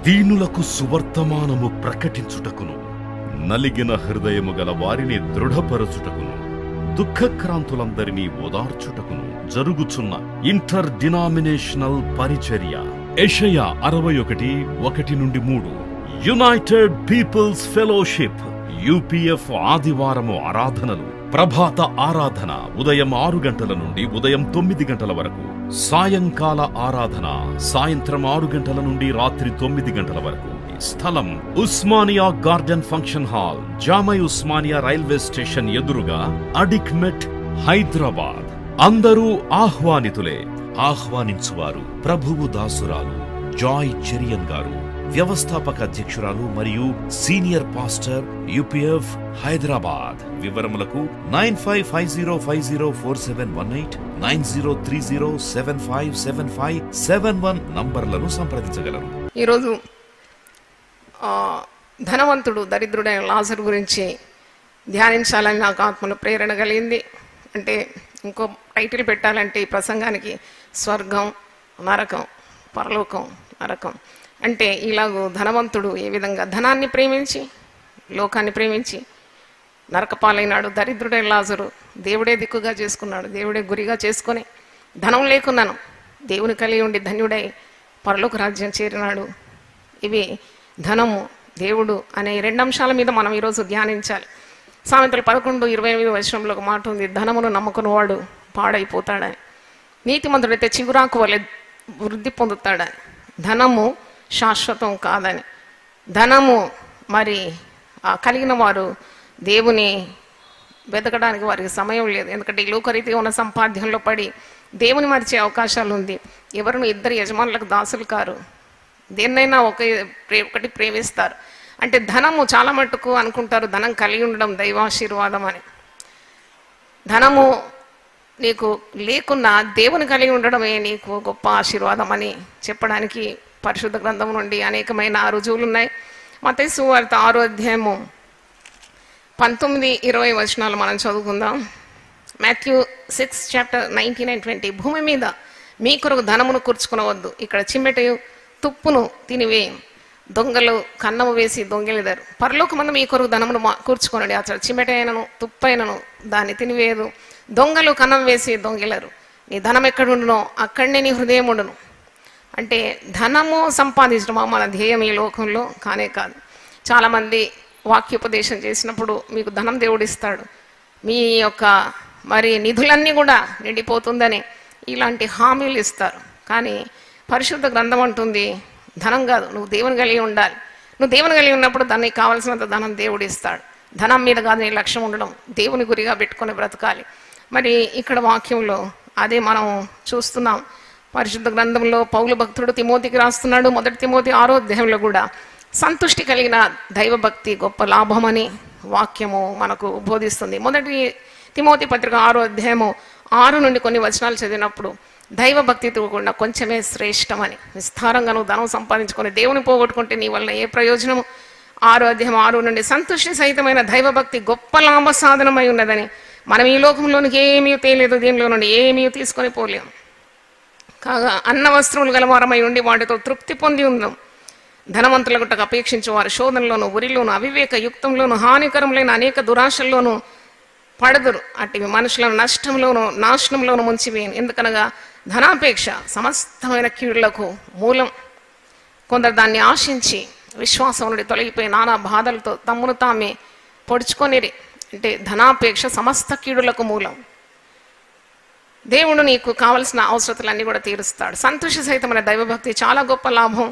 దీనులకు సువర్తమానము ప్రకటించుటకును, నలిగిన హృదయము గల వారిని దృఢపరచుటకును, దుఃఖక్రాంతులందరినీ ఓదార్చుటకును జరుగుచున్న ఇంటర్ డినామినేషనల్ పరిచర్య. యెషయా 61:1-3. యునైటెడ్ పీపుల్స్ ఫెలోషిప్ యూపీఎఫ్ ఆదివారము ఆరాధనలు. ప్రభాత ఆరాధన ఉదయం 6 గంటల నుండి ఉదయం 9 గంటల వరకు. సాయంకాల ఆరాధన సాయంత్రం 6 గంటల నుండి రాత్రి 9 గంటల వరకు. స్థలం Osmania garden function hall, జామై Osmania railway station ఎదురుగా, అడిక్మెట్, హైదరాబాద్. అందరూ ఆహ్వానితులే. ఆహ్వానించువారు ప్రభువు దాసురాలు జాయ్ చెరియన్ గారు, వ్యవస్థాపక అధ్యక్షురాలు మరియు సీనియర్ పాస్టర్ యూపీఎఫ్ హైదరాబాద్. వివరములకు 9550504718, 9030757571 నంబర్లను సంప్రదించగలరు. ఈరోజు ధనవంతుడు దరిద్రుడైన లాజరు గురించి ధ్యానించాలని నాకు ఆత్మలో ప్రేరణ కలిగింది. అంటే ఇంకో టైటిల్ పెట్టాలంటే ఈ ప్రసంగానికి స్వర్గం, నరకం, పరలోకం, నరకం. అంటే ఇలాగూ ధనవంతుడు ఏ విధంగా ధనాన్ని ప్రేమించి లోకాన్ని ప్రేమించి నరకపాలైనాడు. దరిద్రుడైన లాజరు దేవుడే దిక్కుగా చేసుకున్నాడు, దేవుడే గురిగా చేసుకొని ధనం లేకున్నాను దేవుని కలిగి ఉండి ధన్యుడై పరలోక రాజ్యం చేరినాడు. ఇవి ధనము, దేవుడు అనే 2 అంశాల మీద మనం ఈరోజు ధ్యానించాలి. సామెతలు 11:28 ఒక మాట ఉంది, ధనమును నమ్ముకున్నవాడు పాడైపోతాడని, నీతిమంతుడైతే చిగురాకు వలె వృద్ధి పొందుతాడని. ధనము శాశ్వతం కాదని, ధనము మరి కలిగిన వారు దేవుని వెతకడానికి వారికి సమయం లేదు. ఎందుకంటే ఈ లోకరీతిగా ఉన్న సంపాద్యంలో పడి దేవుని మరిచే అవకాశాలు ఉంది. ఎవరును ఇద్దరు యజమానులకు దాసులు కారు, దేన్నైనా ఒకటి ప్రేమిస్తారు. అంటే ధనము చాలా మట్టుకు అనుకుంటారు ధనం కలిగి ఉండడం దైవాశీర్వాదం అని. ధనము నీకు లేకున్నా దేవుని కలిగి ఉండడమే నీకు గొప్ప ఆశీర్వాదం అని చెప్పడానికి పరిశుద్ధ గ్రంథం నుండి అనేకమైన రుజువులు ఉన్నాయి. మత్తయి సువార్త 6:19-20 మనం చదువుకుందాం. మాథ్యూ 6:19-20. భూమి మీద మీ కొరకు ధనమును కూర్చుకునవద్దు, ఇక్కడ చిమ్మెటయు తుప్పును తినివే దొంగలు కన్నము వేసి దొంగిలిదారు. పరలోకమందు మీ కొరకు ధనమును కూర్చుకొనండి, అసలు చిమ్మెటైనను తుప్పైనను దాన్ని తినివేయదు, దొంగలు కన్నం వేసి దొంగిలరు. నీ ధనం ఎక్కడుండునో అక్కడనే నీ హృదయం ఉండును. అంటే ధనము సంపాదించడం మన ధ్యేయం ఈ లోకంలో కానే కాదు. చాలామంది వాక్యోపదేశం చేసినప్పుడు మీకు ధనం దేవుడిస్తాడు, మీ యొక్క మరి నిధులన్నీ కూడా నిండిపోతుందని ఇలాంటి హామీలు ఇస్తారు. కానీ పరిశుద్ధ గ్రంథం అంటుంది ధనం కాదు, నువ్వు దేవుని కలిగి ఉండాలి. నువ్వు దేవుని కలిగి ఉన్నప్పుడు దానికి కావాల్సినంత ధనం దేవుడు ఇస్తాడు. ధనం మీద కాదు నీ లక్ష్యం ఉండడం, దేవుని గురిగా పెట్టుకొని బ్రతకాలి. మరి ఇక్కడ వాక్యంలో అదే మనం చూస్తున్నాం. పరిశుద్ధ గ్రంథంలో పౌలు భక్తుడు తిమోతికి రాస్తున్నాడు. 1 తిమోతి 6 కూడా సంతుష్టి కలిగిన దైవభక్తి గొప్ప లాభమని వాక్యము మనకు బోధిస్తుంది. 1 తిమోతి పత్రిక 6 నుండి కొన్ని వచనాలు చదివినప్పుడు దైవభక్తితో కూడా కొంచెమే శ్రేష్టమని, విస్తారంగా నువ్వు ధనం సంపాదించుకొని దేవుని పోగొట్టుకుంటే నీ వల్ల ఏ ప్రయోజనము. 6 నుండి సంతుష్టి సహితమైన దైవభక్తి గొప్ప లాభ సాధనమై ఉన్నదని, మనం ఈ లోకంలోనికి ఏమీ తేలేదు, దీనిలో నుండి ఏమీ తీసుకొని పోలేము. కాగా అన్న వస్త్రములు గలవారమై ఉండి వాటితో తృప్తి పొంది ఉందాం. ధనవంతుల గుట్టకు అపేక్షించే వారు శోధనలోను, ఉరిలోను, అవివేక యుక్తంలోను, హానికరములైన అనేక దురాశల్లోనూ పడదురు. అట్టివి మనుషులను నష్టంలోను నాశనంలోను ముంచివేయను. ఎందుకనగా ధనాపేక్ష సమస్తమైన కీడులకు మూలం. కొందరు దాన్ని ఆశించి విశ్వాసం నుండి తొలగిపోయి నానా బాధలతో తమ్మును తామే పొడుచుకొనిరి. అంటే ధనాపేక్ష సమస్త కీడులకు మూలం. దేవుడు నీకు కావలసిన అవసరతలన్నీ కూడా తీరుస్తాడు. సంతోష సహితమైన దైవభక్తి చాలా గొప్ప లాభం.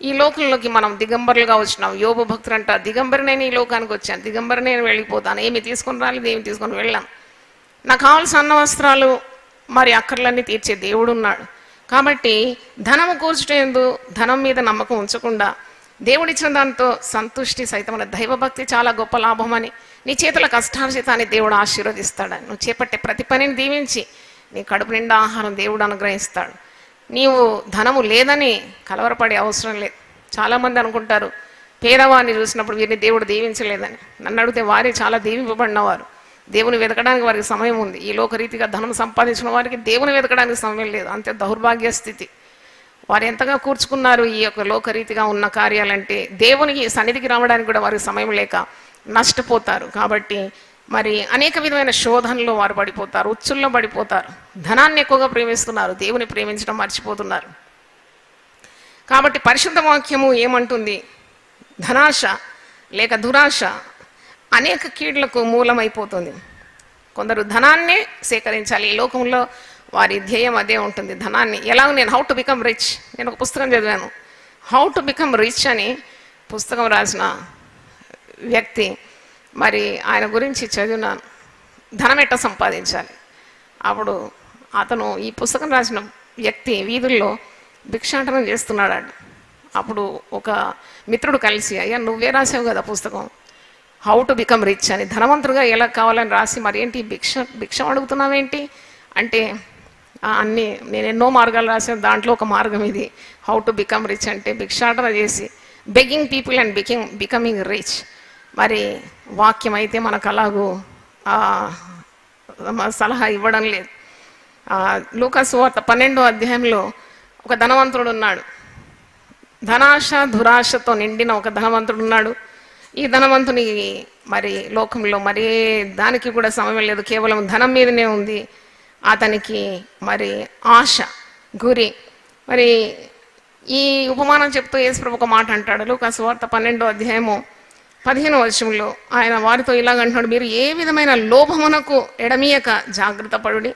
ఈ లోకంలోకి మనం దిగంబరులుగా వచ్చినాం. యోబు భక్తుడు అంట, దిగంబరినే ఈ లోకానికి వచ్చాను, దిగంబరినే వెళ్ళిపోతాను, ఏమి తీసుకొని రాలేదు, ఏమి తీసుకొని వెళ్ళాను. నాకు కావాల్సిన అన్న వస్త్రాలు మరి అక్కర్లన్నీ తీర్చే దేవుడు ఉన్నాడు. కాబట్టి ధనము కూర్చుటేందు ధనం మీద నమ్మకం ఉంచకుండా దేవుడిచ్చిన దాంతో సంతుష్టి సహితమైన దైవభక్తి చాలా గొప్ప లాభమని, నీ చేతుల కష్టార్జితాన్ని దేవుడు ఆశీర్వదిస్తాడని, నువ్వు చేపట్టే ప్రతి పనిని దీవించి నీ కడుపు నిండా ఆహారం దేవుడు అనుగ్రహిస్తాడు. నీవు ధనము లేదని కలవరపడే అవసరం లేదు. చాలామంది అనుకుంటారు పేదవారిని చూసినప్పుడు వీరిని దేవుడు దీవించలేదని. నన్ను అడిగితే వారే చాలా దీవింపబడినవారు. దేవుని వెతకడానికి వారికి సమయం ఉంది. ఈ లోకరీతిగా ధనం సంపాదించిన వారికి దేవుని వెతకడానికి సమయం లేదు. అంతే దౌర్భాగ్య స్థితి. వారు ఎంతగా కూర్చుకున్నారు ఈ యొక్క లోకరీతిగా ఉన్న కార్యాలంటే దేవునికి సన్నిధికి రావడానికి కూడా వారికి సమయం లేక నష్టపోతారు. కాబట్టి మరి అనేక విధమైన శోధనలో వారు పడిపోతారు, ఉచ్చుల్లో పడిపోతారు. ధనాన్ని ఎక్కువగా ప్రేమిస్తున్నారు, దేవుని ప్రేమించడం మర్చిపోతున్నారు. కాబట్టి పరిశుద్ధ వాక్యము ఏమంటుంది? ధనాశ లేక దురాశ అనేక కీడులకు మూలమైపోతుంది. కొందరు ధనాన్నే సేకరించాలి. ఈ లోకంలో వారి ధ్యేయం అదే ఉంటుంది, ధనాన్ని ఎలాగో నేను హౌ టు బికమ్ రిచ్. నేను ఒక పుస్తకం చదివాను, హౌ టు బికమ్ రిచ్ అని పుస్తకం రాసిన వ్యక్తి. మరి ఆయన గురించి చదివినాను, ధనం ఎట్లా సంపాదించాలి. అప్పుడు అతను ఈ పుస్తకం రాసిన వ్యక్తి వీధుల్లో భిక్షాటనం చేస్తున్నాడు. అప్పుడు ఒక మిత్రుడు కలిసి, అయ్యా నువ్వే రాసావు కదా పుస్తకం హౌ టు బికమ్ రిచ్ అని, ధనవంతుడుగా ఎలా కావాలని రాసి మరి ఏంటి భిక్షం అడుగుతున్నావేంటి అంటే, అన్నీ నేను ఎన్నో మార్గాలు రాసాను, దాంట్లో ఒక మార్గం ఇది, హౌ టు బికమ్ రిచ్ అంటే భిక్షాటన చేసి begging people and becoming rich. మరి వాక్యం అయితే మనకు అలాగూ సలహా ఇవ్వడం లేదు. లూకా సువార్త 12వ అధ్యాయంలో ఒక ధనవంతుడు ఉన్నాడు, ధనాశ దురాశతో నిండిన ఒక ధనవంతుడు ఉన్నాడు. ఈ ధనవంతుని మరి లోకంలో మరే దానికి కూడా సమయం లేదు, కేవలం ధనం మీదనే ఉంది అతనికి మరి ఆశ, గురి. మరి ఈ ఉపమానం చెప్తూ యేసుప్రభు ఒక మాట అంటాడు, లూకా సువార్త 12వ అధ్యాయము 15వ వచనంలో ఆయన వారితో ఇలాగంటున్నాడు, మీరు ఏ విధమైన లోభమునకు ఎడమీయక జాగ్రత్త పడుడి,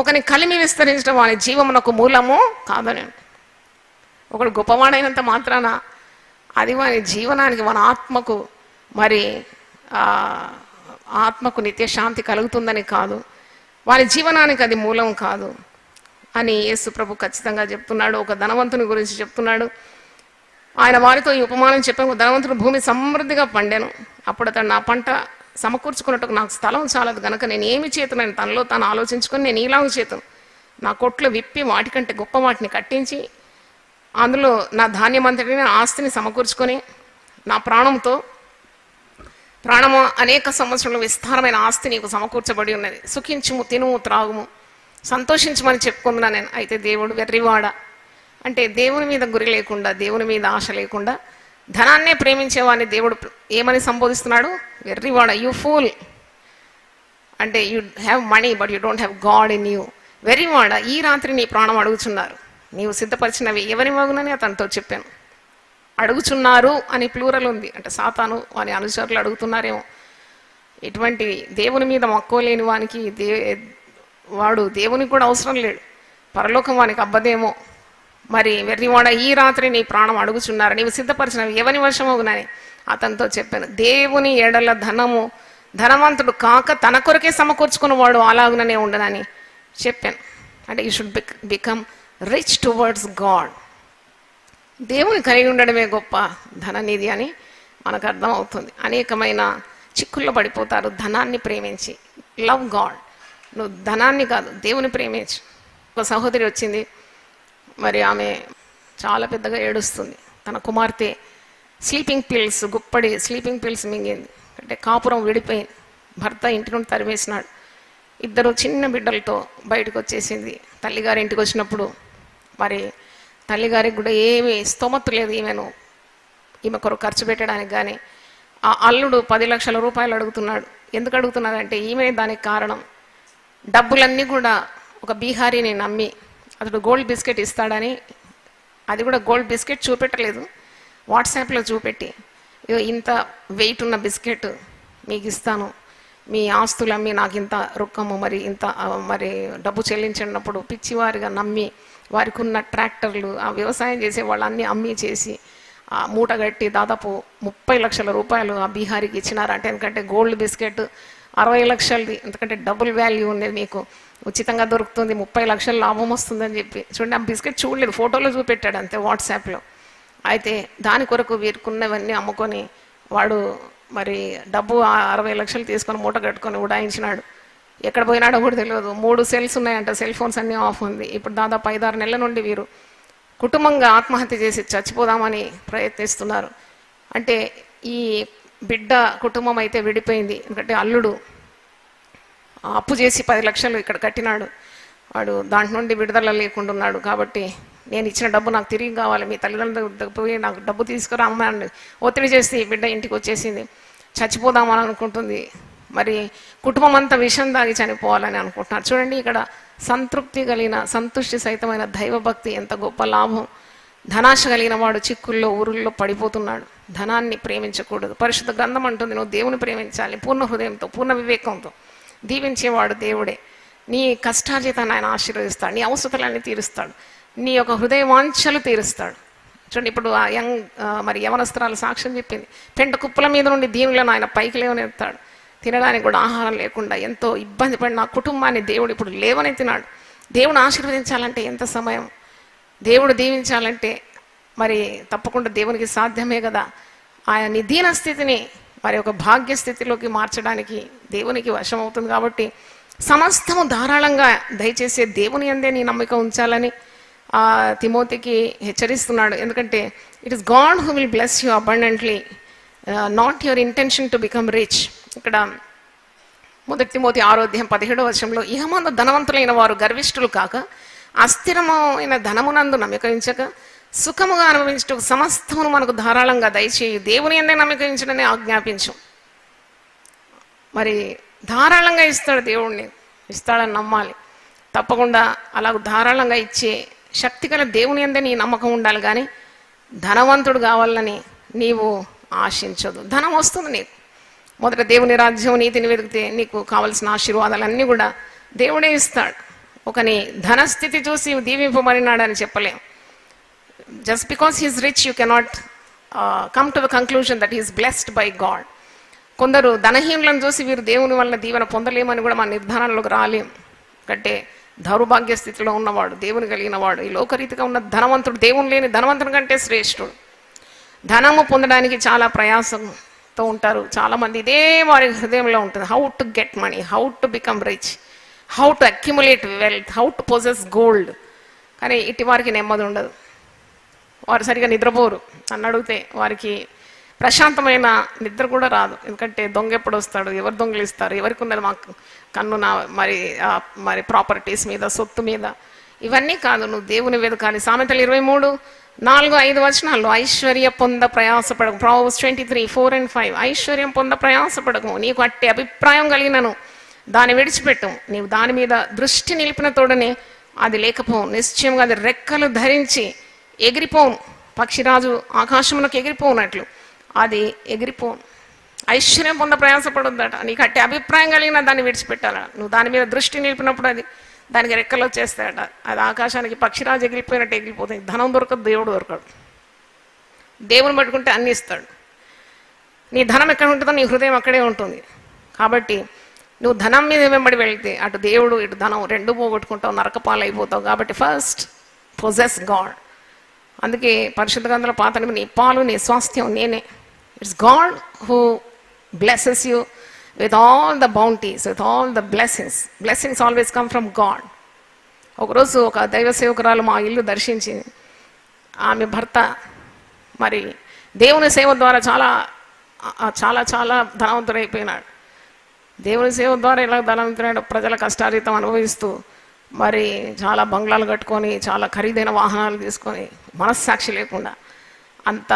ఒకని కలిమి విస్తరించడం వాని జీవమునకు మూలము కాదని. ఒకడు గొప్పవాడైనంత మాత్రాన అది వాని జీవనానికి, మన ఆత్మకు మరి ఆత్మకు నిత్య శాంతి కలుగుతుందని కాదు, వారి జీవనానికి అది మూలం కాదు అని యేసు ప్రభు ఖచ్చితంగా చెప్తున్నాడు. ఒక ధనవంతుని గురించి చెప్తున్నాడు. ఆయన వారితో ఈ ఉపమానం చెప్పాను, ధనవంతుడు భూమి సమృద్ధిగా పండాను, అప్పుడు అతను నా పంట సమకూర్చుకున్నట్టుకు నాకు స్థలం చాలదు గనక నేను ఏమి చేతునని తనలో తాను ఆలోచించుకొని నేను ఇలాగ చేతును, నా కొట్లు విప్పి వాటికంటే గొప్ప వాటిని కట్టించి అందులో నా ధాన్యమంతటిని ఆస్తిని సమకూర్చుకొని నా ప్రాణము అనేక సంవత్సరంలో విస్తారమైన ఆస్తి నీకు సమకూర్చబడి ఉన్నది, సుఖించుము, తినుము, త్రాగుము, సంతోషించమని చెప్పుకుంటున్నా నేను. అయితే దేవుడు వెర్రివాడ అంటే దేవుని మీద గురి లేకుండా, దేవుని మీద ఆశ లేకుండా ధనాన్నే ప్రేమించేవాడిని దేవుడు ఏమని సంబోధిస్తున్నాడు? వెర్రివాడ, యూ ఫూల్. అంటే you have money but you don't have God in you. వెర్రివాడ, ఈ రాత్రి నీ ప్రాణం అడుగుచున్నారు, నీవు సిద్ధపరిచినవి ఎవరి మగునని అతనితో చెప్పాను. అడుగుచున్నారు అని ప్లూరల్ ఉంది, అంటే సాతాను వాని అనుచరులు అడుగుతున్నారేమో. ఇటువంటి దేవుని మీద మక్కువ లేని వానికి వాడు దేవునికి కూడా అవసరం లేడు, పరలోకం వానికి అబ్బదేమో. మరి వెర్రివాడ, ఈ రాత్రి నీ ప్రాణం అడుగుచున్నారు, నీవు సిద్ధపరిచినవి ఎవరి వశమగునని అతనితో చెప్పాను. దేవుని ఎడల ధనవంతుడు కాక తన కొరకే సమకూర్చుకున్నవాడు అలాగుననే ఉండనని చెప్పాను. అంటే you should become rich towards God. దేవుని కలిగి ఉండడమే గొప్ప ధననిధి అని మనకు అర్థం అవుతుంది. అనేకమైన చిక్కుల్లో పడిపోతారు ధనాన్ని ప్రేమించి. లవ్ గాడ్, నువ్వు ధనాన్ని కాదు దేవుని ప్రేమించు. ఒక సహోదరి వచ్చింది, మరి ఆమె చాలా పెద్దగా ఏడుస్తుంది. తన కుమార్తె గుప్పడి స్లీపింగ్ పిల్స్ మింగింది, అంటే కాపురం విడిపోయింది, భర్త ఇంటి నుండి తరిమేసినాడు, ఇద్దరు చిన్న బిడ్డలతో బయటకు వచ్చేసింది. తల్లిగారి ఇంటికి వచ్చినప్పుడు మరి తల్లిగారికి కూడా ఏమీ స్తోమత లేదు ఈమె కొరకు ఖర్చు పెట్టడానికి. కానీ ఆ అల్లుడు 10 లక్షల రూపాయలు అడుగుతున్నాడు. ఎందుకు అడుగుతున్నాడంటే ఈమె దానికి కారణం. డబ్బులన్నీ కూడా ఒక బీహారీని నమ్మి అతడు గోల్డ్ బిస్కెట్ ఇస్తాడని, అది కూడా గోల్డ్ బిస్కెట్ చూపెట్టలేదు, వాట్సాప్లో చూపెట్టి, ఇంత వెయిట్ ఉన్న బిస్కెట్ మీకు ఇస్తాను, మీ ఆస్తులమ్మి నాకు ఇంత రొక్కము మరి డబ్బు చెల్లించినప్పుడు పిచ్చివారిగా నమ్మి వారికి ఉన్న ట్రాక్టర్లు, ఆ వ్యవసాయం చేసే వాళ్ళన్నీ అమ్మి చేసి ఆ మూట కట్టి దాదాపు 30 లక్షల రూపాయలు ఆ బీహారీకి ఇచ్చినారు. అంటే ఎందుకంటే గోల్డ్ బిస్కెట్ 60 లక్షలది, ఎందుకంటే డబుల్ వాల్యూ ఉండేది, మీకు ఉచితంగా దొరుకుతుంది, 30 లక్షల లాభం వస్తుందని చెప్పి. చూడండి, ఆ బిస్కెట్ చూడలేదు, ఫోటోలో చూపెట్టాడు అంతే వాట్సాప్లో. అయితే దాని కొరకు వీరుకున్నవన్నీ అమ్ముకొని వాడు మరి డబ్బు 60 లక్షలు తీసుకొని మూట కట్టుకొని ఉడాయించినాడు. ఎక్కడ పోయినాడో కూడా తెలియదు. 3 సెల్స్ ఉన్నాయంట, సెల్ ఫోన్స్ అన్నీ ఆఫ్ ఉంది. ఇప్పుడు దాదాపు 5-6 నెలల నుండి వీరు కుటుంబంగా ఆత్మహత్య చేసి చచ్చిపోదామని ప్రయత్నిస్తున్నారు. అంటే ఈ బిడ్డ కుటుంబం అయితే విడిపోయింది, ఎందుకంటే అల్లుడు అప్పు చేసి 10 లక్షలు ఇక్కడ కట్టినాడు, వాడు దాంట్ నుండి విడుదల లేకుండా ఉన్నాడు. కాబట్టి నేను ఇచ్చిన డబ్బు నాకు తిరిగి కావాలి, మీ తల్లిదండ్రుల దగ్గర పోయి నాకు డబ్బు తీసుకురా అమ్మ అని ఒత్తిడి చేస్తే ఈ బిడ్డ ఇంటికి వచ్చేసింది. చచ్చిపోదామని అనుకుంటుంది, మరి కుటుంబం అంతా విషం దాగి చనిపోవాలని అనుకుంటున్నారు. చూడండి, ఇక్కడ సంతృప్తి కలిగిన సంతుష్టి సహితమైన దైవభక్తి ఎంత గొప్ప లాభం. ధనాశ కలిగిన వాడు చిక్కుల్లో ఊరుల్లో పడిపోతున్నాడు. ధనాన్ని ప్రేమించకూడదు. పరిశుద్ధ గ్రంథం అంటుంది, నువ్వు దేవుని ప్రేమించాలి పూర్ణ హృదయంతో, పూర్ణ వివేకంతో. దీవించేవాడు దేవుడే. నీ కష్టార్జితాన్ని ఆయన ఆశీర్వదిస్తాడు, నీ అవసరాలన్నీ తీరుస్తాడు, నీ యొక్క హృదయ వాంఛలు తీరుస్తాడు. చూడండి, ఇప్పుడు ఆ మరి యవనస్త్రాలు సాక్ష్యం చెప్పింది, పెంట కుప్పల మీద నుండి దీవులను ఆయన పైకి లేవనెత్తాడు. తినడానికి కూడా ఆహారం లేకుండా ఎంతో ఇబ్బంది పడిన ఆ కుటుంబాన్ని దేవుడు ఇప్పుడు లేవనెత్తినాడు. దేవుని ఆశీర్వదించాలంటే ఎంత సమయం, దేవుడు దీవించాలంటే మరి తప్పకుండా దేవునికి సాధ్యమే కదా. ఆయన నీ దీన స్థితిని మరి ఒక భాగ్య స్థితిలోకి మార్చడానికి దేవునికి వశం అవుతుంది. కాబట్టి సమస్తము ధారాళంగా దయచేసే దేవుని అందే నీ నమ్మిక ఉంచాలని తిమోతికి హెచ్చరిస్తున్నాడు. ఎందుకంటే it is God who will bless you abundantly, not your intention to become rich. ఇక్కడ 1 తిమోతి 6:17 ఇహమందు ధనవంతులైన వారు గర్విష్ఠులు కాక అస్థిరమైన ధనమునందు నమ్మకించక సుఖముగా అనుభవించటం సమస్తమును మనకు ధారాళంగా దయచేయి, దేవుని అందే నమ్మకించడని ఆజ్ఞాపించు. మరి ధారాళంగా ఇస్తాడు, దేవుణ్ణి ఇస్తాడని నమ్మాలి. తప్పకుండా అలా ధారాళంగా ఇచ్చే శక్తి గల దేవుని అందే నీ నమ్మకం ఉండాలి. కానీ ధనవంతుడు కావాలని నీవు ఆశించదు. ధనం వస్తుంది నీకు. మొదట దేవుని రాజ్యం నీతిని వెతికితే నీకు కావలసిన ఆశీర్వాదాలన్నీ కూడా దేవుడే ఇస్తాడు. ఒకని ధనస్థితి చూసి దీవింపబడినాడని చెప్పలేం. Just because he's rich you cannot come to the conclusion that he's blessed by God. కొందరు ధనహీనులను చూసి వీరు దేవుని వల్ల దీవెన పొందలేమని కూడా మన నిర్ధారణలోకి రాలేం. అంటే దౌర్భాగ్య స్థితిలో ఉన్నవాడు, దేవుని కలిగిన వాడు, ఈ లోకరీతిగా ఉన్న ధనవంతుడు దేవుని లేని ధనవంతుడి కంటే శ్రేష్ఠుడు. ధనము పొందడానికి చాలా ప్రయాసంతో ఉంటారు చాలామంది. ఇదే వారి హృదయంలో ఉంటుంది, how to get money, how to become rich, how to accumulate wealth, how to possess gold. కానీ ఇటు వారికి నెమ్మది ఉండదు, వారు సరిగా నిద్రపోరు. నన్ను అడిగితే వారికి ప్రశాంతమైన నిద్ర కూడా రాదు. ఎందుకంటే దొంగ ఎప్పుడు వస్తాడు, ఎవరు దొంగలు ఇస్తారు, ఎవరికి ఉన్నది మాకు కన్ను నా మరి ప్రాపర్టీస్ మీద, సొత్తు మీద. ఇవన్నీ కాదు, నువ్వు దేవుని వెతకాలి. సామెతలు 23:4-5 ఐశ్వర్య పొంద ప్రయాసపడకు. Proverbs 23:4-5 ఐశ్వర్యం పొంద ప్రయాసపడకు. నీకు అట్టి అభిప్రాయం కలిగినను దాన్ని విడిచిపెట్టు. నీవు దాని మీద దృష్టి నిలిపిన తోడనే అది లేకపోవు. నిశ్చయంగా అది రెక్కలు ధరించి ఎగిరిపోను. పక్షిరాజు ఆకాశమునకు ఎగిరిపోనట్లు అది ఎగిరిపోను. ఐశ్వర్యం పొంద ప్రయాసపడొద్దట. నీకు అట్టి అభిప్రాయం కలిగిన దాన్ని విడిచిపెట్టాల. నువ్వు దాని మీద దృష్టి నిలిపినప్పుడు అది దానికి రెక్కలు వచ్చేస్తాయట. అది ఆకాశానికి పక్షిరాజు ఎగిరిపోయినట్టు ఎగిరిపోతుంది. ధనం దొరకదు, దేవుడు దొరకడు. దేవుని పట్టుకుంటే అన్ని ఇస్తాడు. నీ ధనం ఎక్కడ ఉంటుందో నీ హృదయం అక్కడే ఉంటుంది. కాబట్టి నువ్వు ధనం మీద వెంబడి వెళ్తే అటు దేవుడు ఇటు ధనం రెండు పోగొట్టుకుంటావు, నరకపాలు అయిపోతావు. కాబట్టి ఫస్ట్ పొజెస్ గాడ్. అందుకే పరిశుద్ధ గ్రంథంలో పాత నీ పాలు నీ స్వాస్థ్యం నేనే. It's God who blesses you with all the bounties, with all the blessings. Blessings always come from God. ఒకరోజు ఒక దైవ సేవకురాలు మా ఇల్లు దర్శించింది. ఆమె భర్త మరి దేవుని సేవ ద్వారా చాలా చాలా చాలా ధనవంతుడైపోయినాడు. దేవుని సేవ ద్వారా ఇలా ధనవంతుడైన ప్రజల కష్టార్జితం అనుభవిస్తూ మరి చాలా బంగ్లాలు కట్టుకొని చాలా ఖరీదైన వాహనాలు తీసుకొని మనస్సాక్షి లేకుండా అంత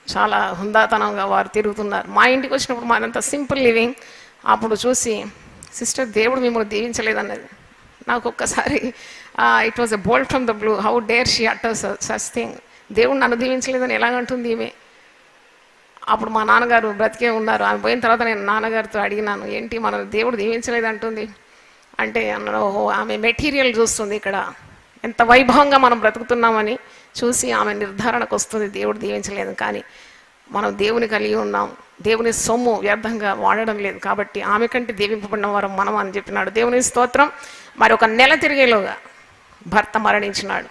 చాలా హుందాతనంగా వారు తిరుగుతున్నారు. మా ఇంటికి వచ్చినప్పుడు మాదంతా సింపుల్ లివింగ్. అప్పుడు చూసి సిస్టర్ దేవుడు మిమ్మల్ని దీవించలేదన్నది. నాకు ఒక్కసారి it was a bolt from the blue. How dare she utters such thing. దేవుడు నన్ను దీవించలేదని ఎలాగంటుంది ఈమె. అప్పుడు మా నాన్నగారు బ్రతికే ఉన్నారు. ఆమె పోయిన తర్వాత నేను నాన్నగారితో అడిగినాను, ఏంటి మన దేవుడు దీవించలేదంటుంది అంటే అన్నాడు, ఓహో ఆమె మెటీరియల్ చూస్తుంది, ఇక్కడ ఎంత వైభవంగా మనం బ్రతుకుతున్నామని చూసి ఆమె నిర్ధారణకు వస్తుంది దేవుడు దీవించలేదు. కానీ మనం దేవుని కలిగి ఉన్నాం, దేవుని సొమ్ము వ్యర్థంగా వాడడం లేదు. కాబట్టి ఆమె కంటే దీవింపబడిన వారు మనం అని చెప్పినాడు. దేవుని స్తోత్రం. మరి ఒక నెల తిరిగేలోగా భర్త మరణించినాడు.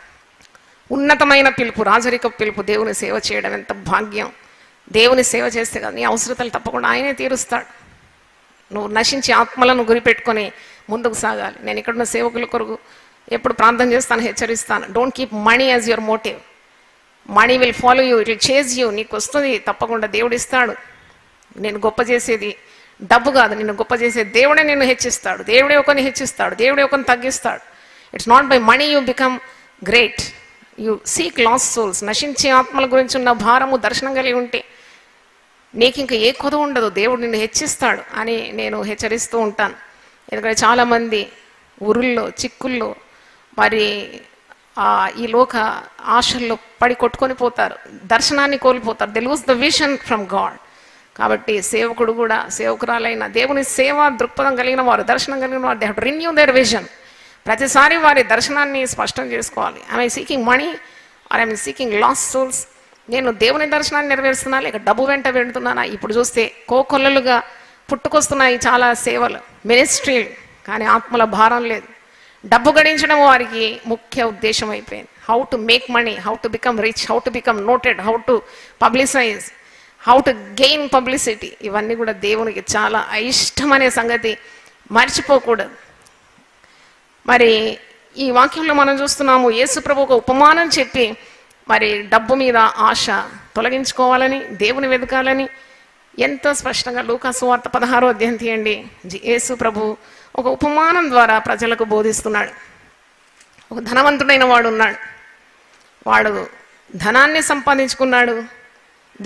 ఉన్నతమైన పిలుపు, రాజరిక పిలుపు, దేవుని సేవ చేయడం ఎంత భాగ్యం. దేవుని సేవ చేస్తే కదా నీ అవసరతలు తప్పకుండా ఆయనే తీరుస్తాడు. నువ్వు నశించి ఆత్మలను గురిపెట్టుకొని ముందుకు సాగాలి. నేను ఇక్కడున్న సేవకుల కొరకు ఎప్పుడు ప్రార్థన చేస్తాను, హెచ్చరిస్తాను. Don't keep money as your motive. Money will follow you, it will chase you. నీకు వస్తుంది తప్పకుండా, దేవుడు ఇస్తాడు. నేను గొప్ప చేసేది డబ్బు కాదు, నిన్ను గొప్ప చేసేది దేవుడే. నిన్ను హెచ్చిస్తాడు, దేవుడే ఒకరిని హెచ్చిస్తాడు, దేవుడే ఒకరిని తగ్గిస్తాడు. It's not by money you become great, you seek lost souls, నశించే ఆత్మల గురించి ఉన్న భారము దర్శనం కలిగి ఉంటే నీకు ఇంకా ఏ కొదవ ఉండదు, దేవుడు నిన్ను హెచ్చిస్తాడు అని నేను హెచ్చరిస్తూ ఉంటాను. ఎందుకంటే చాలామంది ఊరుల్లో చిక్కుల్లో మరి ఈ లోక ఆశల్లో పడి కొట్టుకొని పోతారు, దర్శనాన్ని కోల్పోతారు. They lose the vision from God. కాబట్టి సేవకుడు కూడా, సేవకురాలైన దేవుని సేవా దృక్పథం కలిగిన వారు, దర్శనం కలిగిన వారు, they have to renew there vision. ప్రతిసారి వారి దర్శనాన్ని స్పష్టం చేసుకోవాలి. I seeking money are I'm seeking last souls. నేను దేవుని దర్శనాన్ని నెరవేరుస్తున్నా లేక డబ్బు వెంట వెళ్తున్నానా? ఇప్పుడు చూస్తే కోకొల్లలుగా పుట్టుకొస్తున్నాయి చాలా సేవలు, మినిస్ట్రీలు, కానీ ఆత్మల భారం లేదు. డబ్బు గడించడం వారికి ముఖ్య ఉద్దేశం అయిపోయింది. How to make money, how to become rich, how to become noted, how to publicize, how to gain publicity. ఇవన్నీ కూడా దేవునికి చాలా అయిష్టమనే సంగతి మర్చిపోకూడదు. మరి ఈ వాక్యంలో మనం చూస్తున్నాము, యేసు ప్రభు ఒక ఉపమానం చెప్పి మరి డబ్బు మీద ఆశ తొలగించుకోవాలని, దేవుని వెతకాలని ఎంతో స్పష్టంగా లూకా సువార్త 16వ అధ్యాయం తీయండి. యేసు ప్రభు ఒక ఉపమానం ద్వారా ప్రజలకు బోధిస్తున్నాడు. ఒక ధనవంతుడైన వాడు ఉన్నాడు. వాడు ధనాన్ని సంపాదించుకున్నాడు,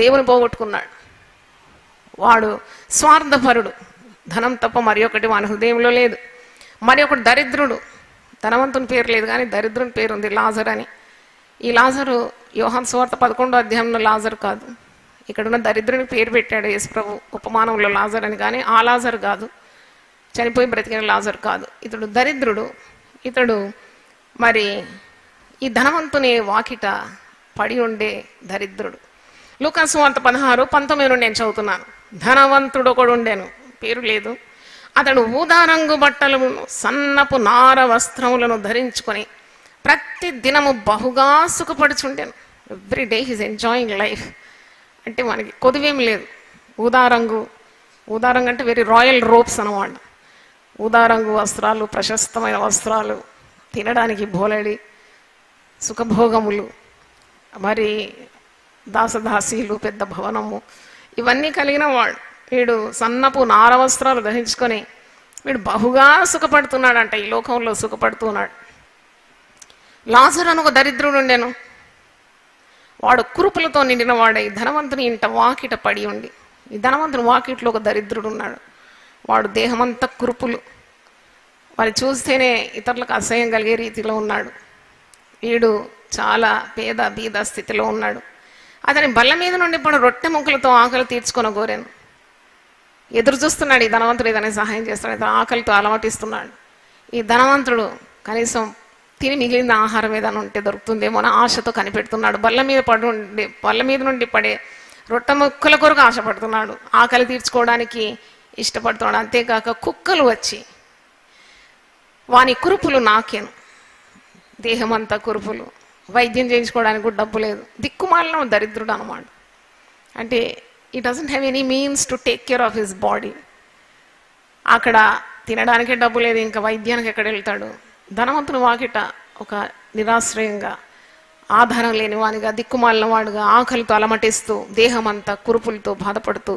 దేవుని పోగొట్టుకున్నాడు. వాడు స్వార్థపరుడు, ధనం తప్ప మరి ఒకటి వాని హృదయంలో లేదు. మరి ఒకడు దరిద్రుడు, ధనవంతుని పేరు లేదు కానీ దరిద్రుని పేరు ఉంది, లాజర్ అని. ఈ లాజరు యోహాను సువార్త 11వ అధ్యాయంలో లాజరు కాదు, ఇక్కడున్న దరిద్రుని పేరు పెట్టాడు యేసు ప్రభు ఉపమానంలో లాజర్ అని. కానీ ఆ లాజర్ కాదు, చనిపోయి బ్రతికిన లాజర్ కాదు. ఇతడు దరిద్రుడు. ఇతడు మరి ఈ ధనవంతుని వాకిట పడి ఉండే దరిద్రుడు. లూకా సువార్త 16:19 నుండి నేను చదువుతున్నాను. ధనవంతుడు ఒకడు ఉండెను, పేరు లేదు. అతడు ఊదారంగు బట్టలను, సన్నపు నార వస్త్రములను ధరించుకొని ప్రతి దినము బహుగా సుఖపడుచుండెను. Every day he's enjoying life. అంటే మనకి కొదువేం లేదు. ఊదారంగు అంటే వెరీ రాయల్ రోప్స్ అన్నమాట. ఊదారంగు వస్త్రాలు, ప్రశస్తమైన వస్త్రాలు, తినడానికి బోలెడి సుఖభోగములు, మరి దాసదాసీలు, పెద్ద భవనము, ఇవన్నీ కలిగిన వాడు. వీడు సన్నపు నార వస్త్రాలు ధరించుకొని వీడు బహుగా సుఖపడుతున్నాడంట, ఈ లోకంలో సుఖపడుతున్నాడు. లాజరు అని ఒక దరిద్రుడు ఉండెను. వాడు కురుపులతో నిండిన వాడై ధనవంతుని ఇంట వాకిట పడి ఉండి. ఈ ధనవంతుని వాకిట్లో ఒక దరిద్రుడు ఉన్నాడు. వాడు దేహమంతా కురుపులు, వారి చూస్తేనే ఇతరులకు అసహ్యం కలిగే రీతిలో ఉన్నాడు. వీడు చాలా పేద బీద స్థితిలో ఉన్నాడు. అతని బల్ల మీద నుండి ఇప్పుడు రొట్టె ముక్కలతో ఆకలి తీర్చుకొని కోరాను. ఎదురు చూస్తున్నాడు ఈ ధనవంతుడు ఏదైనా సహాయం చేస్తాడు, ఇతను ఆకలితో అలవాటిస్తున్నాడు. ఈ ధనవంతుడు కనీసం తిని మిగిలిన ఆహారం ఏదైనా ఉంటే దొరుకుతుందేమో అని ఆశతో కనిపెడుతున్నాడు. బల్ల మీద నుండి పడే రొట్టె ముక్కల కొరకు ఆశపడుతున్నాడు, ఆకలి తీర్చుకోవడానికి ఇష్టపడుతున్నాడు. అంతేకాక కుక్కలు వచ్చి వాని కురుపులు నాకేను, దేహమంతా కురుపులు, వైద్యం చేయించుకోవడానికి కూడా డబ్బు లేదు. దిక్కుమాలిన దరిద్రుడు అన్నమాట. అంటే ఈ doesn't have any means to take care of his body. అక్కడ తినడానికే డబ్బు లేదు, ఇంకా వైద్యానికి ఎక్కడ వెళ్తాడు? ధనవంతుని వాకిట ఒక నిరాశ్రయంగా, ఆధారం లేని వానిగా, దిక్కుమాలిన వాడుగా, ఆకలితో అలమటిస్తూ, దేహమంతా కురుపులతో బాధపడుతూ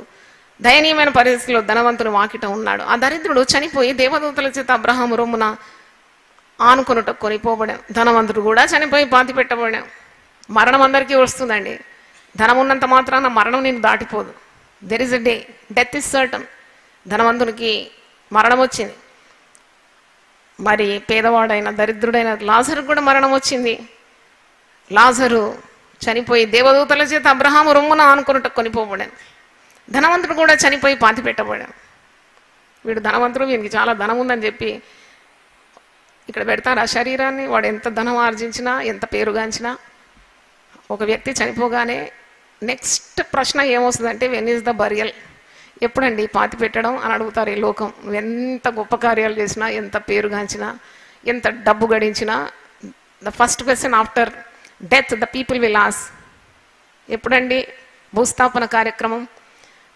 దయనీయమైన పరిస్థితిలో ధనవంతుని వాకిట ఉన్నాడు. ఆ దరిద్రుడు చనిపోయి దేవదూతల చేత అబ్రహాము రొమ్మున ఆనుకొనుట కొనిపోబడాం. ధనవంతుడు కూడా చనిపోయి పాతి పెట్టబడాం. మరణం అందరికీ వస్తుందండి. ధనం ఉన్నంత మాత్రాన మరణం నేను దాటిపోదు. There is a day, death is certain. ధనవంతునికి మరణం వచ్చింది. మరి పేదవాడైన దరిద్రుడైన లాజరు కూడా మరణం వచ్చింది. లాజరు చనిపోయి దేవదూతల చేత అబ్రహాము రొమ్మున ఆనుకొనుట కొనిపోబడాను. ధనవంతుడు కూడా చనిపోయి పాతి పెట్టబడాను. వీడు ధనవంతుడు, వీనికి చాలా ధనం ఉందని చెప్పి ఇక్కడ పెడతారు ఆ శరీరాన్ని. వాడు ఎంత ధనం ఆర్జించినా, ఎంత పేరుగాంచినా, ఒక వ్యక్తి చనిపోగానే నెక్స్ట్ ప్రశ్న ఏమొస్తుందంటే, వెన్ ఈజ్ ద బరియల్? ఎప్పుడండి పాతి పెట్టడం అని అడుగుతారు ఈ లోకం. ఎంత గొప్ప కార్యాలు చేసినా, ఎంత పేరుగాంచినా, ఎంత డబ్బు గడించినా, the first question after death the people will ask, ఎప్పుడండి భూస్థాపన కార్యక్రమం?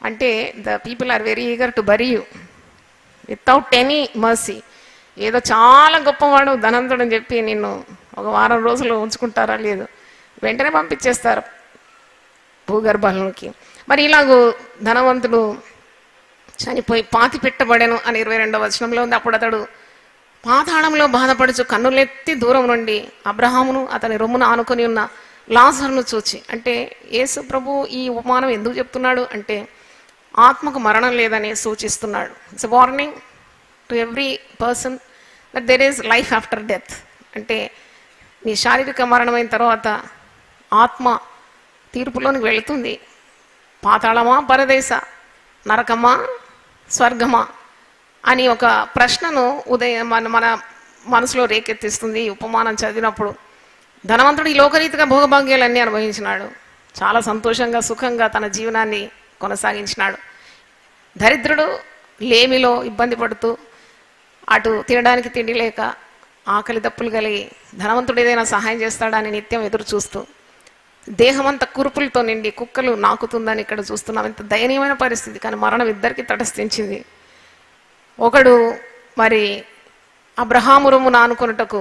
అంటే the people are very eager to bury you without any mercy. ఏదో చాలా గొప్పవాడు ధనంతుడు అని చెప్పి నిన్ను ఒక వారం రోజులు ఉంచుకుంటారా? లేదు, వెంటనే పంపించేస్తారు భూగర్భంలోకి. మరి ఇలాగూ ధనవంతుడు చనిపోయి పాతి పెట్టబడెను అని 22వ వచనంలో ఉంది. అప్పుడు అతడు పాతాళంలో బాధపడుచు కన్నులెత్తి దూరం నుండి అబ్రహామును అతని రొమ్మును ఆనుకొని ఉన్న లాజరును చూచి, అంటే యేసు ప్రభు ఈ ఉపమానం ఎందుకు చెప్తున్నాడు అంటే ఆత్మకు మరణం లేదని సూచిస్తున్నాడు. It's a warning to every person that there is life after death. అంటే నీ శారీరక మరణమైన తర్వాత ఆత్మ తీర్పులోనికి వెళుతుంది. పాతాళమా పరదేశ, నరకమా స్వర్గమా అని ఒక ప్రశ్నను మన మనసులో రేకెత్తిస్తుంది ఈ ఉపమానం చదివినప్పుడు. ధనవంతుడు ఈ లోకరీతిగా భోగభాగ్యాలన్నీ అనుభవించినాడు, చాలా సంతోషంగా సుఖంగా తన జీవనాన్ని కొనసాగించినాడు. దరిద్రుడు లేమిలో ఇబ్బంది పడుతూ, అటు తినడానికి తిండి లేక ఆకలి దప్పులు కలిగి ధనవంతుడు ఏదైనా సహాయం చేస్తాడని నిత్యం ఎదురు చూస్తూ, దేహమంతా కురుపులతో నిండి కుక్కలు నాకుతుందని ఇక్కడ చూస్తున్నాం. ఇంత దయనీయమైన పరిస్థితి. కానీ మరణం ఇద్దరికి తటస్థించింది. ఒకడు మరి అబ్రహాము రొమ్మున ఆనుకొనుటకు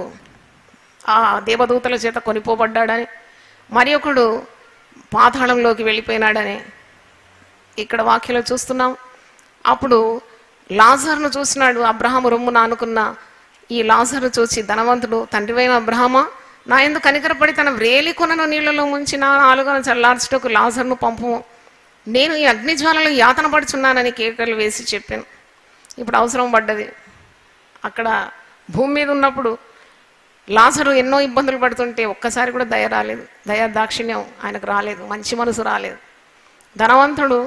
ఆ దేవదూతల చేత కొనిపోబడ్డాడని, మరి ఒకడు పాతాళంలోకి వెళ్ళిపోయినాడని ఇక్కడ వాక్యలో చూస్తున్నాం. అప్పుడు లాజరును చూసినాడు. అబ్రహాము రొమ్మున ఆనుకున్న ఈ లాజరును చూసి ధనవంతుడు, తండ్రివైన అబ్రహామా, నా ఎందుకు కనికరపడి తన వ్రేలి కొనను నీళ్లలో ముంచి నా నాలుగను చల్లార్చుటకు లాజరును పంపుము, నేను ఈ అగ్నిజ్వాలలో యాతన పడుచున్నానని కేకలు వేసి చెప్పాను. ఇప్పుడు అవసరం పడ్డది. అక్కడ భూమి మీద ఉన్నప్పుడు లాజరు ఎన్నో ఇబ్బందులు పడుతుంటే ఒక్కసారి కూడా దయ రాలేదు, దయా దాక్షిణ్యం ఆయనకు రాలేదు, మంచి మనసు రాలేదు. ధనవంతుడు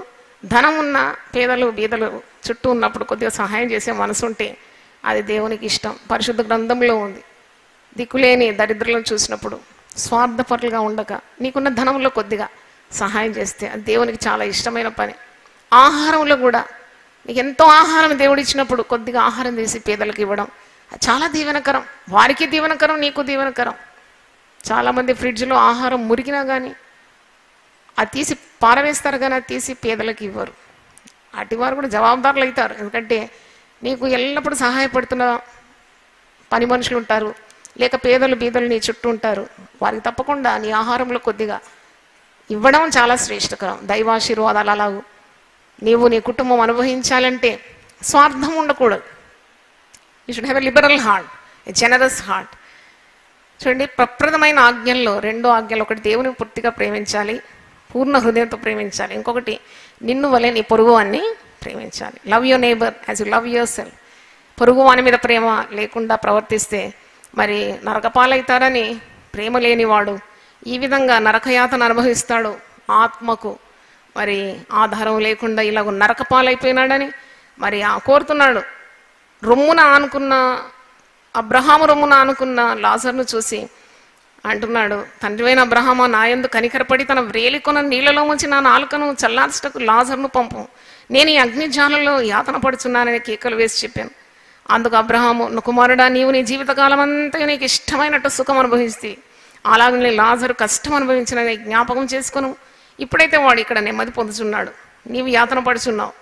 ధనం ఉన్న పేదలు బీదలు చుట్టూ ఉన్నప్పుడు కొద్దిగా సహాయం చేసే మనసు ఉంటే అది దేవునికి ఇష్టం. పరిశుద్ధ గ్రంథంలో ఉంది. దిక్కులేని దరిద్రులను చూసినప్పుడు స్వార్థపరులుగా ఉండక నీకున్న ధనంలో కొద్దిగా సహాయం చేస్తే అది దేవునికి చాలా ఇష్టమైన పని. ఆహారంలో కూడా నీకు ఎంతో ఆహారం దేవుడు ఇచ్చినప్పుడు కొద్దిగా ఆహారం తీసి పేదలకు ఇవ్వడం చాలా దీవెనకరం. వారికి దీవెనకరం, నీకు దీవెనకరం. చాలామంది ఫ్రిడ్జ్లో ఆహారం మురిగినా కానీ అది తీసి పారవేస్తారు, కానీ అది తీసి పేదలకు ఇవ్వరు. అటివారు కూడా జవాబుదారులు అవుతారు. ఎందుకంటే నీకు ఎల్లప్పుడూ సహాయపడుతున్న పని మనుషులు ఉంటారు, లేక పేదలు బీదలు నీ చుట్టూ ఉంటారు. వారికి తప్పకుండా నీ ఆహారంలో కొద్దిగా ఇవ్వడం చాలా శ్రేష్టకరం. దైవాశీర్వాదాలు అలాగూ నీవు నీ కుటుంబం అనుభవించాలంటే స్వార్థం ఉండకూడదు. You should have a liberal heart, a generous heart. చూడండి, ప్రప్రదమైన ఆజ్ఞల్లో 2 ఆజ్ఞలు, ఒకటి దేవుని పూర్తిగా ప్రేమించాలి, పూర్ణ హృదయంతో ప్రేమించాలి. ఇంకొకటి నిన్ను వలె నీ పొరుగు వాన్ని ప్రేమించాలి. Love your neighbour as you love your self. పొరుగు వాని మీద ప్రేమ లేకుండా ప్రవర్తిస్తే మరి నరకపాలవుతారని, ప్రేమ లేనివాడు ఈ విధంగా నరకయాతన అనుభవిస్తాడు. ఆత్మకు మరి ఆధారం లేకుండా ఇలాగ నరకపాలైపోయినాడని మరి కోరుతున్నాడు. రొమ్మున ఆనుకున్న అబ్రహాము రొమ్మున ఆనుకున్న లాజరును చూసి అంటున్నాడు, తండ్రివైన అబ్రహామా, నా యందు కనికరపడి తన వ్రేలికొన నీళ్లలో ముంచి నా నాలుకను చల్లార్చుటకు లాజరును పంపు, నేను ఈ అగ్నిజ్వాలలో యాతన పడుచున్నానని కేకలు వేసి చెప్పాను. అందుకు అబ్రహాము, కుమారుడా, నీవు నీ జీవితకాలం అంతా నీకు ఇష్టమైనట్టు సుఖం అనుభవిస్తే అలాగనే లాజరు కష్టం అనుభవించిన జ్ఞాపకం చేసుకును. ఇప్పుడైతే వాడు ఇక్కడ నెమ్మది పొందుచున్నాడు, నీవు యాతన పడుచున్నావు.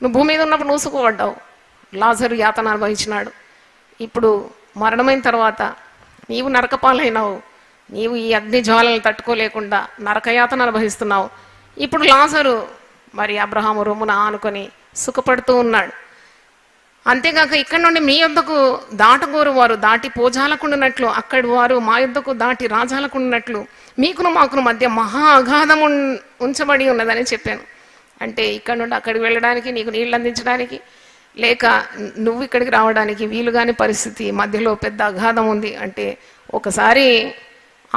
నువ్వు భూమి మీద ఉన్నప్పుడు నువ్వు సుఖపడ్డావు, లాజరు యాతన అనుభవించినాడు. ఇప్పుడు మరణమైన తర్వాత నీవు నరకపాలైనావు, నీవు ఈ అగ్ని జ్వాలను తట్టుకోలేకుండా నరకయాతన అనుభవిస్తున్నావు. ఇప్పుడు లాజరు మరి అబ్రహాము రొమ్మున ఆనుకొని సుఖపడుతూ ఉన్నాడు. అంతేగాక ఇక్కడ నుండి మీ యొద్దకు దాటగోరు వారు దాటి పోజాలకుండినట్లు, అక్కడి వారు మా యొద్దకు దాటి రాజాలకుండినట్లు మీకును మాకును మధ్య మహా అగాధం ఉంచబడి ఉన్నదని చెప్పాను. అంటే ఇక్కడ నుండి అక్కడికి వెళ్ళడానికి, నీకు నీళ్ళు అందించడానికి, లేక నువ్వు ఇక్కడికి రావడానికి వీలుగాని పరిస్థితి, మధ్యలో పెద్ద అగాధం ఉంది. అంటే ఒకసారి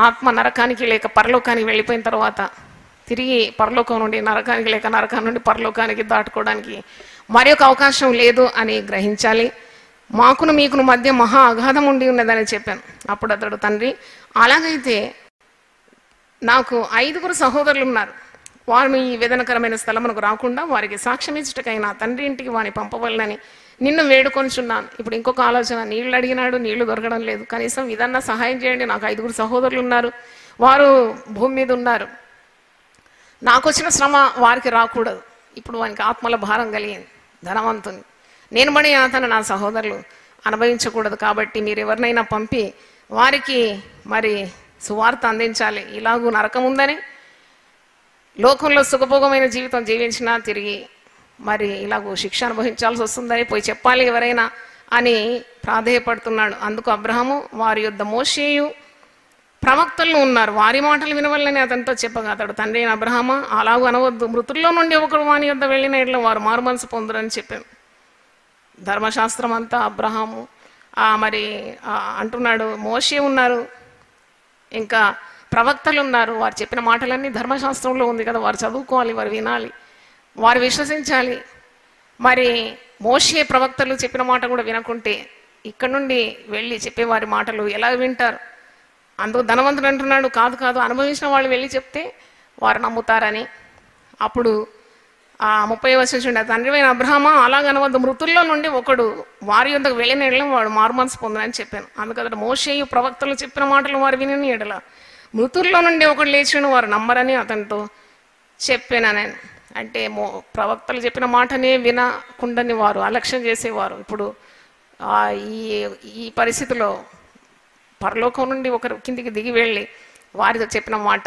ఆత్మ నరకానికి లేక పరలోకానికి వెళ్ళిపోయిన తర్వాత తిరిగి పరలోకం నుండి నరకానికి లేక నరకం నుండి పరలోకానికి దాటుకోవడానికి మరి ఒక అవకాశం లేదు అని గ్రహించాలి. మాకును మీకును మధ్య మహా అగాధం ఉండి ఉన్నదని చెప్పాను. అప్పుడు అతడు, తండ్రి, అలాగైతే నాకు 5 సహోదరులు ఉన్నారు, వారిని ఈ వేదనకరమైన స్థలమునకు రాకుండా వారికి సాక్ష్యం ఇచ్చుటకైనా తండ్రి ఇంటికి వారిని పంపవలనని నిన్ను వేడుకొనిచున్నాను. ఇప్పుడు ఇంకొక ఆలోచన, నీళ్లు అడిగినాడు, నీళ్లు దొరకడం లేదు, కనీసం ఇదన్నా సహాయం చేయండి, నాకు 5 సహోదరులు ఉన్నారు, వారు భూమి మీద ఉన్నారు, నాకు వచ్చిన శ్రమ వారికి రాకూడదు. ఇప్పుడు వానికి ఆత్మల భారం కలిగింది. ధనవంతుని నేను పడి అతను నా సహోదరులు అనుభవించకూడదు, కాబట్టి మీరు ఎవరినైనా పంపి వారికి మరి సువార్త అందించాలి. ఇలాగూ నరకం ఉందని, లోకంలో సుఖభోగమైన జీవితం జీవించినా తిరిగి మరి ఇలాగూ శిక్ష అనుభవించాల్సి వస్తుందని పోయి చెప్పాలి ఎవరైనా అని ప్రాధేయపడుతున్నాడు. అందుకు అబ్రహాము వారి యొద్ద మోషేయు ప్రవక్తలు ఉన్నారు, వారి మాటలు వినవల్లని అతనితో చెప్పగా అతడు, తండ్రి అయిన అబ్రహామా, అలాగూ అనవద్దు, మృతుల్లో నుండి ఒకరు వాని యొద్ద వెళ్ళిన ఎట్లా వారు మారుమనసు పొందురని చెప్పాను. ధర్మశాస్త్రం అంతా అబ్రహాము మరి అంటున్నాడు, మోషే ఉన్నారు, ఇంకా ప్రవక్తలు ఉన్నారు, వారు చెప్పిన మాటలన్నీ ధర్మశాస్త్రంలో ఉంది కదా, వారు చదువుకోవాలి, వారు వినాలి, వారు విశ్వసించాలి. మరి మోషే ప్రవక్తలు చెప్పిన మాట కూడా వినకుంటే ఇక్కడ నుండి వెళ్ళి చెప్పేవారి మాటలు ఎలా వింటారు? అందుకు ధనవంతుడు అంటున్నాడు, కాదు కాదు, అనుభవించిన వాళ్ళు వెళ్ళి చెప్తే వారు నమ్ముతారని. అప్పుడు 30వ వచనం చూడండి, తండ్రి అయిన అబ్రహామా, అలాగనవద్దు, మృతుల్లో నుండి ఒకడు వారి యొద్దకు వెళ్ళిన ఎడల వాడు మారుమనసు పొందునని చెప్పాను. అందుకతడు మోషేయు ప్రవక్తలు చెప్పిన మాటలు వారు వినని ఎడల మృతుల్లో నుండి ఒకడు లేచిన వారు నమ్మరని అతనితో చెప్పాను నేను. అంటే ప్రవక్తలు చెప్పిన మాటనే వినకుండాని వారు అలక్ష్యం చేసేవారు. ఇప్పుడు ఈ పరిస్థితిలో పరలోకం నుండి ఒకరు కిందికి దిగి వెళ్ళి వారితో చెప్పిన మాట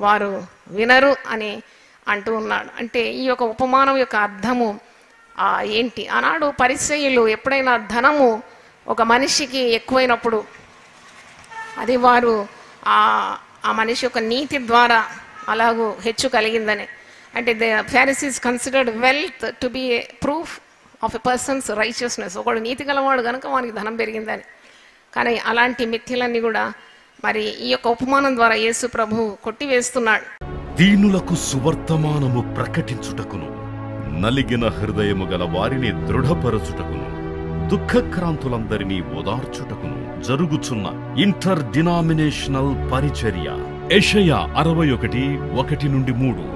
వారు వినరు అని అంటూ ఉన్నాడు. అంటే ఈ యొక్క ఉపమానం యొక్క అర్థము ఏంటి? ఆనాడు పరిసయ్యులు ఎప్పుడైనా ధనము ఒక మనిషికి ఎక్కువైనప్పుడు అది వారు ఆ మనిషి యొక్క నీతి ద్వారా అలాగూ హెచ్చు కలిగిందని, అంటే the Pharisees considered wealth to be A proof of a persons righteousness. ఒకడు నీతి గలవాడు కనుక వానికి ధనం పెరిగిందని. కానీ అలాంటి మిథ్యలన్నీ కూడా మరి ఈ యొక్క ఉపమానం ద్వారా యేసు ప్రభు కొట్టివేస్తున్నాడు. దీనులకు సువర్తమానము ప్రకటించుటకును, నలిగిన హృదయము గల వారిని దృఢపరచుటకును, దుఃఖక్రాంతులందరినీ ఓదార్చుటకును జరుగుచున్న ఇంటర్ డినామినేషనల్ పరిచర్య. యెషయా 61:1-3.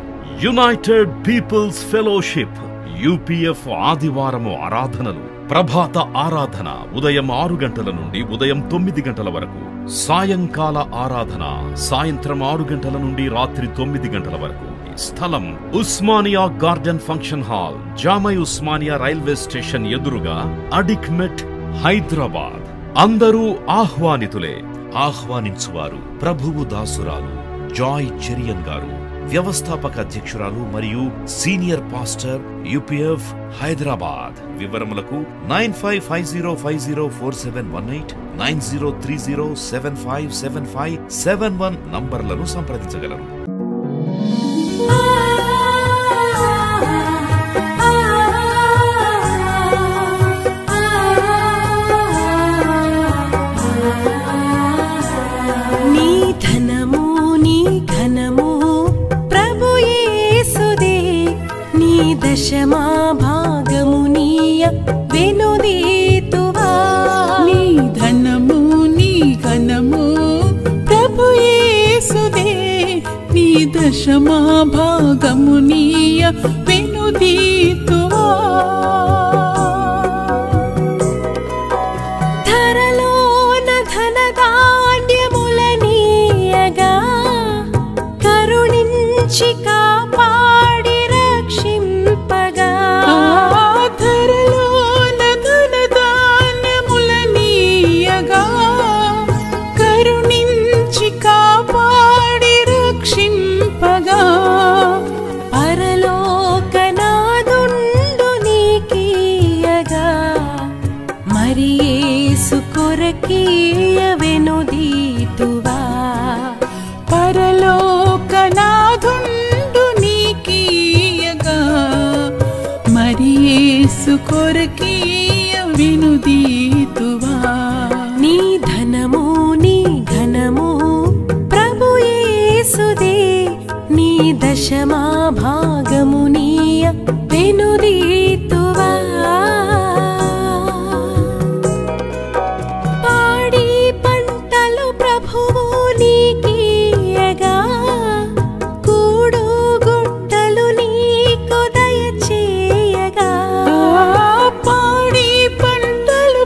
యునైటెడ్ పీపుల్స్ ఫెలోషిప్ యూపీఎఫ్ ఆదివారము ఆరాధనలు. ప్రభాత ఆరాధన ఉదయం 6 గంటల నుండి ఉదయం 9 గంటల వరకు. సాయంకాల ఆరాధన సాయంత్రం 6 గంటల నుండి రాత్రి 9 గంటల వరకు. స్థలం Osmania garden function hall, జామై Osmania railway station ఎదురుగా, అడిక్మెట్, హైదరాబాద్. అందరూ ఆహ్వానితులే. ఆహ్వానించువారు ప్రభువు దాసురాలు జాయ్ చెరియన్ గారు, వ్యవస్థాపక అధ్యక్షురాలు మరియు సీనియర్ పాస్టర్ యూపీఎఫ్ హైదరాబాద్. వివరములకు 9550504718, 9030757571 నంబర్లను సంప్రదించగలరు. దశమా భాగమునీయ వెనుదీతువా. నీ ధనము నీ ఘనము ప్రభు యేసుదే, నీ దశమా భాగమునీయ వెనుదీతువా. ధరలోన ధనధాన్యములనీయగా కరుణించి కాపాడి రక్షింపగా. ధరలోన ధనధాన్యములనీయగా కరుణించి కాపాడి రక్షింపగా. పరలోకనాదుండు నీకీయగా మరి యేసు కొరకీయ వెనుదీతువా. పరలోకనాదుండు నీకీయగా మరి యేసు కొరకీయ వెనుదీతువా. నీ ధనము నీ ఘనము ప్రభు యేసుదే, నీ దశమా భాగమునీయ వెనుదీతువా. పాడి పంటలు ప్రభువు నీకీయగా కూడు గుట్టలు నీకు దయచేయగా. పాడి పంటలు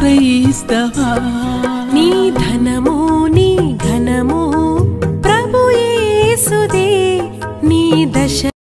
క్రైస్తవా నీ ధనము ప్రభు యేసుదే నీ దశ